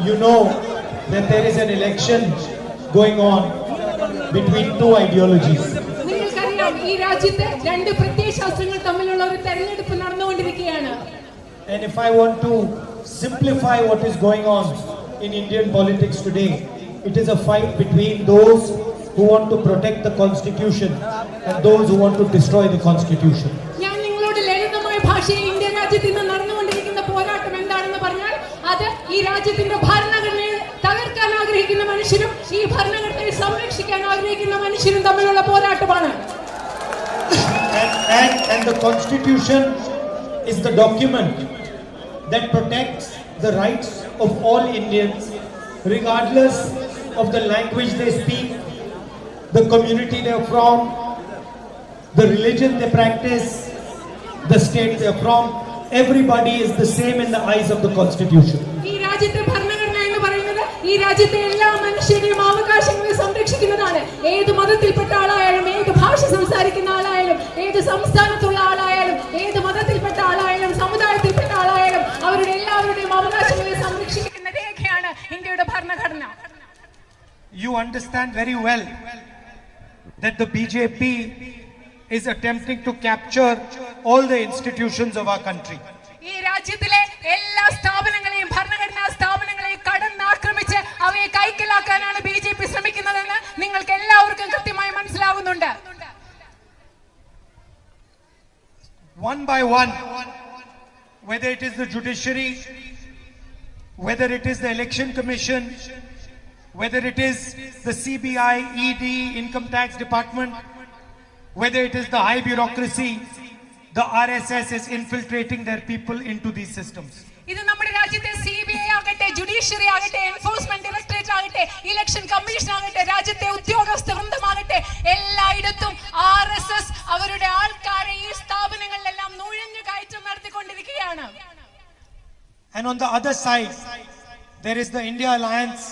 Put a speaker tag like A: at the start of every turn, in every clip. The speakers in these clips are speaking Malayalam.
A: you know that there is an election going on between two ideologies.
B: നിങ്ങൾക്കറിയാം ഈ രാജ്യത്ത് രണ്ട് പ്രത്യയശാസ്ത്രങ്ങൾ തമ്മിലുള്ള ഒരു തെരഞ്ഞെടുപ്പ് നടന്നുകൊണ്ടിരിക്കുകയാണ്.
A: And if I want to simplify what is going on in Indian politics today, it is a fight between those who want to protect the constitution and those who want to destroy the constitution.
B: ഞാൻ നിങ്ങളോട് ലളിതമായ ഭാഷയിൽ ഇന്ത്യ രാജ്യത്ത് ഇന്ന് നടന്നുകൊണ്ടിരിക്കുന്ന പോരാട്ടം എന്താണെന്ന് പറഞ്ഞാൽ അത് ഈ രാജ്യത്തിന്റെ ഭരണഘടനയെ തകർക്കാൻ ആഗ്രഹിക്കുന്ന മനുഷ്യരും ഈ ഭരണഘടനയെ സംരക്ഷിക്കാൻ ആഗ്രഹിക്കുന്ന മനുഷ്യരും തമ്മിലുള്ള പോരാട്ടമാണ്.
A: And the constitution is the document that protects the rights of all Indians regardless of the language they speak, the community they are from, the religion they practice, the state they are from. Everybody is the same in the eyes of the constitution.
B: ഈ രാജ്യത്തെ ഭരണഘടന എന്ന് പറയുന്നത് ഈ രാജ്യത്തെ എല്ലാ മനുഷ്യരുടെയും അവകാശങ്ങളെ സംരക്ഷിക്കുന്നതാണ്. ഏത് മതത്തിൽപ്പെട്ട ആളായാലും, ഏത് ഭാഷ സംസാരിക്കുന്ന ആളായാലും, ഏത് സംസ്ഥാനത്തുള്ള ആളായാലും, ഏത് മതത്തിൽപ്പെട്ട ആളായാലും, സമുദായത്തിൽപ്പെട്ട ആളായാലും അവരുടെ എല്ലാവരുടെയും അവകാശങ്ങളെ സംരക്ഷിക്കുന്ന രേഖയാണ് ഇന്ത്യയുടെ ഭരണഘടന.
A: You understand very well that the BJP is attempting to capture all the institutions of our country.
B: ഈ രാജ്യത്തിലെ എല്ലാ സ്ഥാപനങ്ങളെയും ഭരണഘടനാ സ്ഥാപനങ്ങളെയും കടന്നാക്രമിച്ച് അവയെ കൈക്കലാക്കാനാണ് BJP ശ്രമിക്കുന്നതെന്ന് നിങ്ങൾക്ക് എല്ലാവർക്കും കൃത്യമായി മനസ്സിലാകുന്നുണ്ട്.
A: One by one, whether it is the judiciary, whether it is the election commission, whether it is the CBI, ED, income tax department, whether it is the high bureaucracy, the RSS is infiltrating their people into these systems.
B: ഇത് നമ്മുടെ രാജ്യത്തെ CBI ആകട്ടെ, ജുഡീഷ്യറി ആകട്ടെ, എൻഫോഴ്സ്മെന്റ് ഡയറക്ടറേറ്റ് ആകട്ടെ, ഇലക്ഷൻ കമ്മീഷൻ ആകട്ടെ, രാജ്യത്തെ ഉദ്യോഗസ്ഥ വൃന്ദമാകട്ടെ, എല്ലായിടത്തും RSS അവരുടെ ആൾക്കാരെ ഈ സ്ഥാപനങ്ങളിലെല്ലാം നുഴഞ്ഞു കയറ്റം നടത്തിക്കൊണ്ടിരിക്കുകയാണ്.
A: And on the other side, there is the India Alliance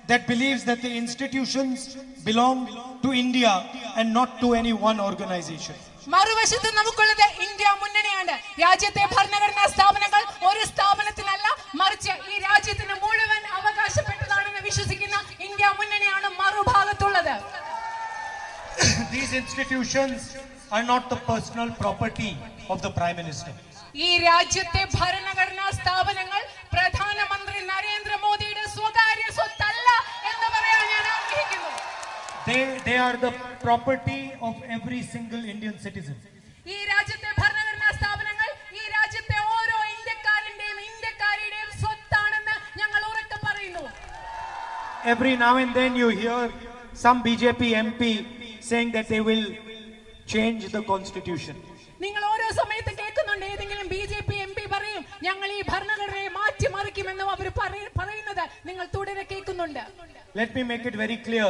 A: that believes that the institutions belong to India and not to any one organization.
B: മറുവശത്ത് നമുക്കുള്ളത് ഇന്ത്യ മുന്നണിയാണ്. രാജ്യത്തെ ഭരണഘടനാ സ്ഥാപനങ്ങൾ ഒരു സ്ഥാപനത്തിനല്ല, മറിച്ച് ഈ രാജ്യത്തിന് മുഴുവൻ അവകാശപ്പെട്ടതാണെന്ന് വിശ്വസിക്കുന്ന India മുന്നണിയാണ് മറുഭാഗത്തുള്ളത്.
A: These institutions are not the personal property of the Prime Minister.
B: ഈ രാജ്യത്തെ ഭരണഘടനാ സ്ഥാപനങ്ങൾ പ്രധാനമന്ത്രി നരേന്ദ്രമോദിയുടെ സ്വകാര്യ സ്വത്തല്ല എന്ന് പറയാൻ ഞാൻ ആഗ്രഹിക്കുന്നു.
A: They are the property of every single Indian citizen.
B: ഈ രാജ്യത്തെ ഭരണഘടനാ സ്ഥാപനങ്ങൾ ഈ രാജ്യത്തെ ഓരോ ഇന്ത്യക്കാരന്റെയും ഇന്ത്യക്കാരിയുടെയും സ്വത്താണെന്ന് ഞങ്ങൾ ഉറക്കെ പറയുന്നു.
A: Every now and then you hear some BJP MP saying that they will change the constitution.
B: നിങ്ങൾ ഓരോ സമയത്ത് കേൾക്കുന്നുണ്ട് ഏതെങ്കിലും BJP MP പറയും ഞങ്ങൾ ഈ ഭരണഘടനയെ മാറ്റിമറിക്കുമെന്നും അവർ പറയുന്നത് നിങ്ങൾ തുടരെ കേൾക്കുന്നുണ്ട്.
A: Let me make it very clear.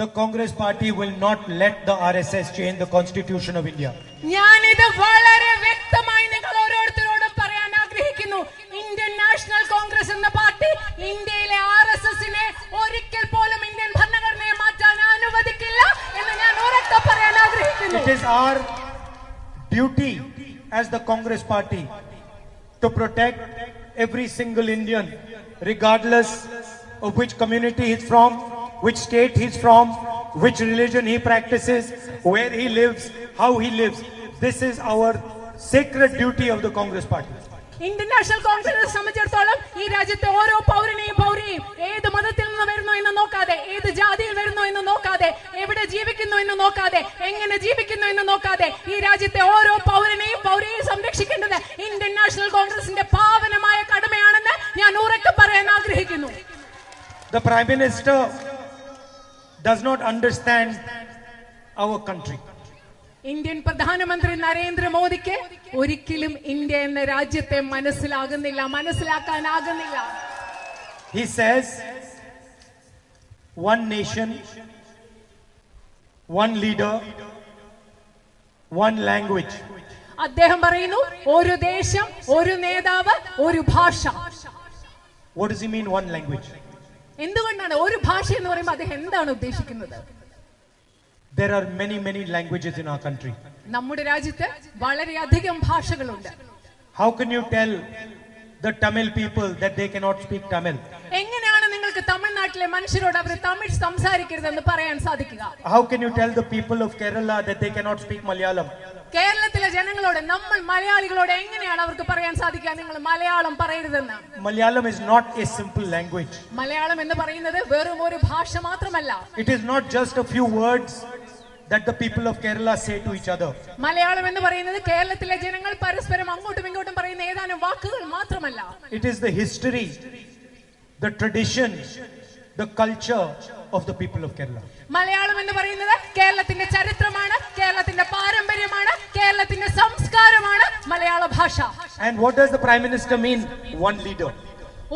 A: The Congress party will not let the RSS change the constitution of India.
B: ഞാനിത് വളരെ വ്യക്തമായി നിങ്ങൾ ഓരോരുത്തരോടും പറയാൻ ആഗ്രഹിക്കുന്നു. ഇന്ത്യൻ നാഷണൽ കോൺഗ്രസ് എന്ന പാർട്ടി ഇന്ത്യയിലെ RSSനെ ഒരിക്കൽ പോലും ഇന്ത്യൻ ഭരണഘടനയെ മാറ്റാൻ അനുവദിക്കില്ല എന്ന് ഞാൻ ഉറക്കെ പറയാൻ ആഗ്രഹിക്കുന്നു.
A: It is our duty as the Congress party to protect every single Indian regardless of which community he is from, which state he is from, which religion he practices, where he lives, how he lives. This is our sacred duty of the Congress party.
B: Indian national കോൺഗ്രസിനെ സംബന്ധിച്ചിടത്തോളം ഈ രാജ്യത്തെ ഓരോ പൗരനെയും ഏത് മതത്തിൽ നിന്ന് വരുന്നു എന്ന് നോക്കാതെ, ഏത് ജാതിയിൽ വരുന്നു എന്ന് നോക്കാതെ, എവിടെ ജീവിക്കുന്നു എന്ന് നോക്കാതെ, എങ്ങനെ ജീവിക്കുന്നു എന്ന് നോക്കാതെ ഈ രാജ്യത്തെ ഓരോ പൗരനെയും സംരക്ഷിക്കേണ്ടത് ഇന്ത്യൻ നാഷണൽ കോൺഗ്രസിന്റെ പാവനമായ കടമയാണെന്ന് ഞാൻ ഉറക്കെ പറയാൻ ആഗ്രഹിക്കുന്നു.
A: The Prime Minister does not understand our country.
B: Indian പ്രധാനമന്ത്രി നരേന്ദ്രമോദിക്ക് ഒരിക്കലും ഇന്ത്യ എന്ന രാജ്യത്തെ മനസ്സിലാക്കാനാകുന്നില്ല.
A: He says one nation, one leader, one language.
B: അദ്ദേഹം പറയുന്നു ഒരു ദേശം, ഒരു നേതാവ്, ഒരു ഭാഷ.
A: What does he mean one language?
B: എന്തുകൊണ്ടാണ് ഒരു ഭാഷ എന്ന് പറയുമ്പോൾ അദ്ദേഹം എന്താണ് ഉദ്ദേശിക്കുന്നത്?
A: There are many languages in our country.
B: നമ്മുടെ രാജ്യത്ത് വളരെയധികം ഭാഷകളുണ്ട്.
A: How can you tell the Tamil people that they cannot speak Tamil?
B: എങ്ങനെയാണ് നിങ്ങൾക്ക് തമിഴ്നാട്ടിലെ മനുഷ്യരോട് അവർ തമിഴ് സംസാരിക്കരുതെന്ന് പറയാൻ സാധിക്കുക?
A: How can you tell the people of Kerala that they cannot speak Malayalam?
B: കേരളത്തിലെ ജനങ്ങളോട്, നമ്മൾ മലയാളികളോട് എങ്ങനെയാണ് അവർക്ക് പറയാൻ സാധിക്കുക നിങ്ങൾ മലയാളം പറയരുതെന്ന്?
A: Malayalam is not a simple language.
B: Malayalam എന്ന് പറയുന്നത് വെറും ഒരു ഭാഷ മാത്രമല്ല.
A: It is not just a few words that the people of Kerala say to each other.
B: Malayalam എന്ന് പറയുന്നത് കേരളത്തിലെ ജനങ്ങൾ പരസ്പരം അങ്ങോട്ടും ഇങ്ങോട്ടും പറയുന്ന ഏതാനും വാക്കുകൾ മാത്രമല്ല.
A: It is the history, the tradition, the culture of the people of Kerala.
B: Malayalam എന്ന് പറയുന്നത് കേരളത്തിന്റെ ചരിത്രമാണ്, കേരളത്തിന്റെ പാരമ്പര്യമാണ്, കേരളത്തിന്റെ സംസ്കാരമാണ് മലയാള ഭാഷ.
A: And what does the Prime Minister mean? One leader.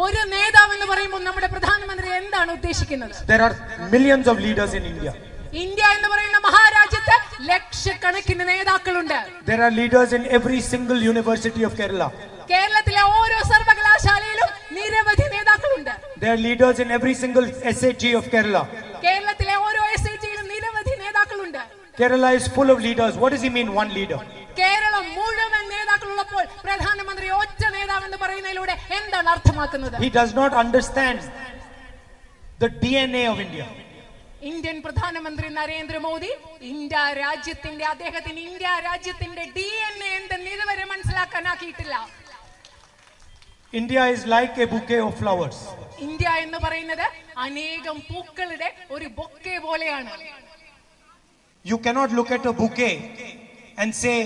B: ഒരു നേതാവ് എന്ന് പറയുമ്പോൾ നമ്മുടെ പ്രധാനമന്ത്രി എന്താണ് ഉദ്ദേശിക്കുന്നത്?
A: There are millions of leaders in India.
B: India എന്ന് പറയുന്ന മഹാരാജ്യത്ത് ലക്ഷക്കണക്കിന് നേതാക്കളുണ്ട്.
A: There are leaders in every single university of Kerala.
B: കേരളത്തിലെ ഓരോ സർവകലാശാലയിലും നിരവധി നേതാക്കളുണ്ട്.
A: There are leaders in every single SHG of Kerala.
B: കേരളത്തിലെ ഓരോ SHGയിലും നിരവധി നേതാക്കളുണ്ട്.
A: Kerala is full of leaders. What does he mean, one leader?
B: Keralam മുഴുവൻ നേതാക്കളുള്ളപ്പോൾ പ്രധാനമന്ത്രി ഒറ്റ നേതാവെന്ന് പറയുന്നതിലൂടെ എന്താണ് അർത്ഥമാക്കുന്നത്?
A: He does not understand the DNA of India.
B: Indian പ്രധാനമന്ത്രി നരേന്ദ്രമോദി അദ്ദേഹത്തിന് ഇന്ത്യ രാജ്യത്തിന്റെ DNA എന്തെന്ന് ഇതുവരെ മനസ്സിലാക്കാനാക്കിയിട്ടില്ല.
A: India is like a bouquet of flowers.
B: India എന്ന് പറയുന്നത് അനേകം പൂക്കളുടെ ഒരു ബൊക്കെ പോലെയാണ്.
A: You cannot look at a bouquet and say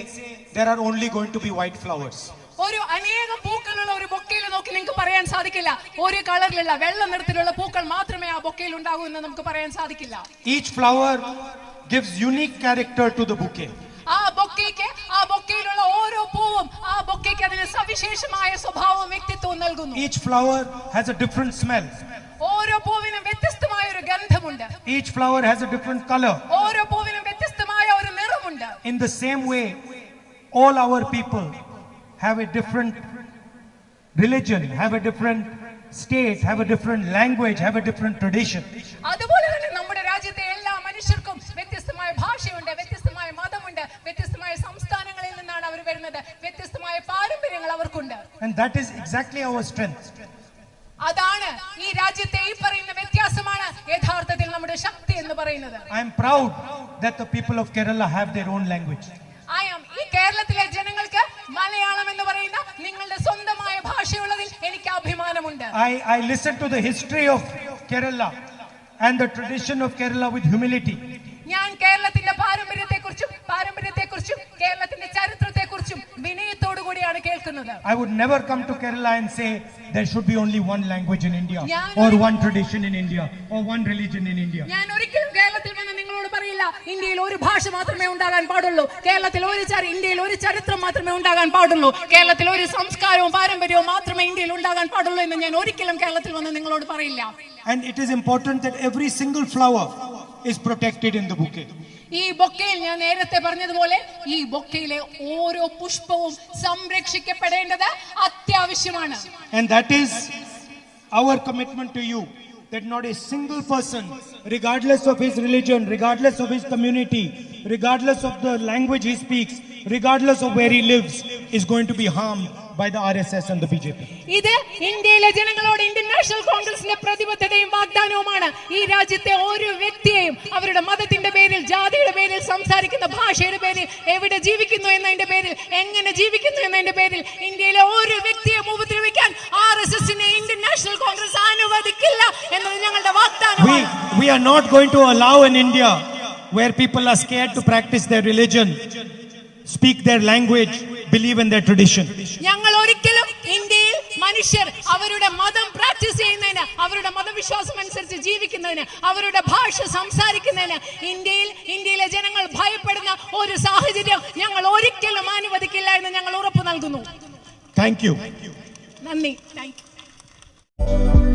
A: there are only going to be white flowers.
B: ഒരു അനേകം പൂക്കളുള്ള ഒരു ബൊക്കയിൽ നോക്കി നിങ്ങൾക്ക് പറയാൻ സാധിക്കില്ല ഒരു കളറിലുള്ള വെള്ള നിറത്തിലുള്ള പൂക്കൾ മാത്രമേ ആ ബൊക്കയിൽ ഉണ്ടാകൂ എന്ന് നമുക്ക് പറയാൻ സാധിക്കില്ല.
A: Each flower gives unique character to the bouquet.
B: ആ ബൊക്കയിലുള്ള ഓരോ പൂവും ആ ബൊക്കയ്ക്ക് അതിന് സവിശേഷമായ സ്വഭാവവും വ്യക്തിത്വവും നൽകുന്നു.
A: Each flower has a different smell.
B: ഓരോ പൂവിനും വ്യത്യസ്തമായ ഒരു ഗന്ധമുണ്ട്.
A: Each flower has a different color.
B: ഓരോ പൂവിനും വ്യത്യസ്തമായ ഒരു നിറമുണ്ട്.
A: In the same way, all our people have a different religion, have a different state, have a different language, have a different tradition.
B: അതുപോലെ തന്നെ നമ്മുടെ രാജ്യത്തെ എല്ലാ മനുഷ്യർക്കും വ്യത്യസ്തമായ ഭാഷയുണ്ട്, വ്യത്യസ്തമായ മതമുണ്ട്, വ്യത്യസ്തമായ സംസ്ഥാനങ്ങളിൽ നിന്നാണ് അവർ വരുന്നത്, വ്യത്യസ്തമായ പാരമ്പര്യങ്ങൾ അവർക്കുണ്ട്.
A: And that is exactly our strength.
B: അതാണ് ഈ രാജ്യത്തെ ഈ പറയുന്ന വ്യത്യാസമാണ് യഥാർത്ഥത്തിൽ നമ്മുടെ ശക്തി എന്ന് പറയുന്നത്.
A: I am proud that the people of Kerala have their own language.
B: ഈ കേരളത്തിലെ ജനങ്ങൾക്ക് മലയാളം എന്ന് പറയുന്ന നിങ്ങളുടെ സ്വന്തമായ ഭാഷയുള്ളതിൽ എനിക്ക് അഭിമാനമുണ്ട്.
A: I listen to the history of Kerala and the tradition of Kerala with humility.
B: ഞാൻ കേരളത്തിന്റെ പാരമ്പര്യത്തെക്കുറിച്ചും കേരളത്തിന്റെ ചരിത്രത്തെക്കുറിച്ചും വിനയത്തോടു കൂടിയാണ് കേൾക്കുന്നത്.
A: I would never come to Kerala and say there should be only one language in India or one tradition in India or one religion in India.
B: ഞാൻ ഒരിക്കലും കേരളത്തിൽ വന്ന് നിങ്ങളോട് പറയില്ല ഇന്ത്യയിൽ ഒരു ഭാഷ മാത്രമേ ഉണ്ടാകാൻ പാടുള്ളൂ, കേരളത്തിൽ ഇന്ത്യയിൽ ഒരു ചരിത്രം മാത്രമേ ഉണ്ടാകാൻ പാടുള്ളൂ, കേരളത്തിൽ ഒരു സംസ്കാരവും പാരമ്പര്യവും മാത്രമേ ഇന്ത്യയിൽ ഉണ്ടാകാൻ പാടുള്ളൂ എന്ന് ഞാൻ ഒരിക്കലും കേരളത്തിൽ വന്ന് നിങ്ങളോട് പറയില്ല.
A: And it is important that every single flower is protected in the bouquet.
B: ഈ ബൊക്കയിൽ ഞാൻ നേരത്തെ പറഞ്ഞതുപോലെ ഈ ബൊക്കയിലെ ഓരോ പുഷ്പവും സംരക്ഷിക്കപ്പെടേണ്ടത് അത്യാവശ്യമാണ്.
A: And that is our commitment to you, that not a single person, regardless of his religion, regardless of his community, regardless of the language he speaks, regardless of where he lives, is going to be harmed by the RSS and the BJP.
B: ഇത് ഇന്ത്യയിലെ ജനങ്ങളോട് ഇന്ത്യൻ നാഷണൽ കോൺഗ്രസിന്റെ പ്രതിബദ്ധതയും വാഗ്ദാനവുമാണ്. ഈ രാജ്യത്തെ ഓരോ വ്യക്തിയെയും അവരുടെ മതത്തിന്റെ പേരിൽ, ജാതിയുടെ പേരിൽ, സംസാരിക്കുന്ന ഭാഷയുടെ പേരിൽ, എവിടെ ജീവിക്കുന്നു എന്നതിന്റെ പേരിൽ, എങ്ങനെ ജീവിക്കുന്നു എന്നതിന്റെ പേരിൽ ഇന്ത്യയിലെ ഓരോ വ്യക്തിയെയും ഉപദ്രവിക്കാൻ RSSനെ ഇന്ത്യൻ നാഷണൽ കോൺഗ്രസ് അനുവദിക്കില്ല എന്നത് ഞങ്ങളുടെ വാഗ്ദാനമാണ്.
A: We are not going to allow an India where people are scared to practice their religion, speak their language, believe in their tradition.
B: ഞങ്ങൾ ഒരിക്കലും ഇന്ത്യയിൽ മനുഷ്യർ അവരുടെ മതം പ്രാക്ടീസ് ചെയ്യുന്നതിന്, അവരുടെ മതവിശ്വാസം അനുസരിച്ച് ജീവിക്കുന്നതിന്, അവരുടെ ഭാഷ സംസാരിക്കുന്നതിന് ഇന്ത്യയിലെ ജനങ്ങൾ ഭയപ്പെടുന്ന ഒരു സാഹചര്യം ഞങ്ങൾ ഒരിക്കലും അനുവദിക്കില്ല എന്ന് ഞങ്ങൾ ഉറപ്പു നൽകുന്നു.
A: Thank you.
B: നന്ദി. Thank you.